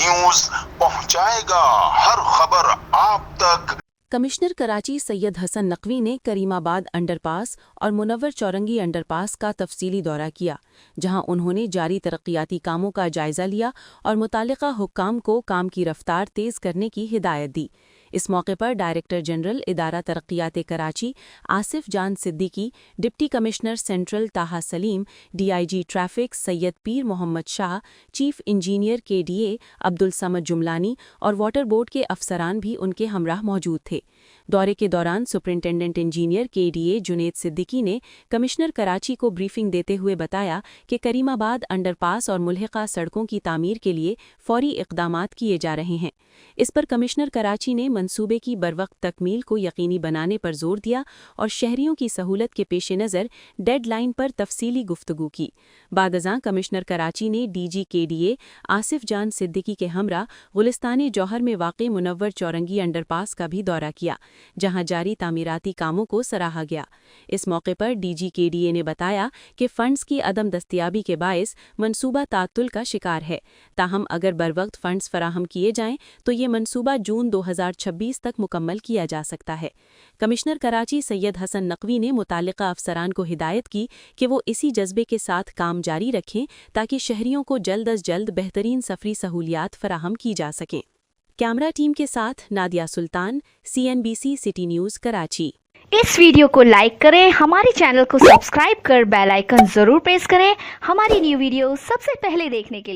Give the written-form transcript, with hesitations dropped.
News पहुंचाएगा हर खबर आप तक। कमिश्नर कराची सैयद हसन नकवी ने करीमाबाद अंडरपास और मुनव्वर चौरंगी अंडरपास का तफसीली दौरा किया, जहां उन्होंने जारी तरक्याती कामों का जायजा लिया और मुतालिका हुक्काम को काम की रफ्तार तेज करने की हिदायत दी। इस मौके पर डायरेक्टर जनरल इदारा तरक्यात कराची आसिफ जान सिद्दीकी, डिप्टी कमिश्नर सेंट्रल ताहा Salim, DIG traffic Syed Pir Mohammad Shah, chief engineer KDA Abdul Samad Jumlani और वाटर बोर्ड के अफसरान भी उनके हमराह मौजूद थे। दौरे के दौरान superintendent engineer KDA Junaid Siddiqui ने कमिश्नर कराची को ब्रीफिंग देते हुए बताया कि करीमाबाद अंडरपास और मुल्हिका सड़कों की तामीर के लिए फौरी इक़दामात किए जा रहे हैं। इस पर कमिश्नर कराची ने मंसूबे की बरवक्त तकमील को यकीनी बनाने पर जोर दिया और शहरियों की सहूलत के पेश नज़र डेड लाइन पर तफसीली गुफ्तगू की। बादअज़ां कमिश्नर कराची ने DG KDA आसिफ जान सिद्दीकी के हमरा गुलिस्तान जौहर में वाक़े मुनव्वर चौरंगी अंडरपास का भी दौरा किया, जहां जारी तामीराती कामों को सराहा गया। इस मौके पर DG KDA ने बताया कि फंड्स की अदम दस्तयाबी के बायस मनसूबा तातुल का शिकार है, ताहम अगर बरवक्त फंड्स फराहम किए जाएं तो ये मनसूबा जून 2026 तक मुकम्मल किया जा सकता है। कमिश्नर कराची सैयद हसन नकवी ने मुतालिका अफसरान को हिदायत की कि वो इसी जज्बे के साथ काम जारी रखें ताकि शहरियों को जल्द अज जल्द बेहतरीन सफरी सहूलियात फराहम की जा सकें। कैमरा टीम के साथ नादिया सुल्तान, CNBC सिटी न्यूज़ कराची। इस वीडियो को लाइक करें, हमारे चैनल को सब्सक्राइब कर बेल आइकन जरूर प्रेस करें हमारी न्यू वीडियो सबसे पहले देखने के लिए।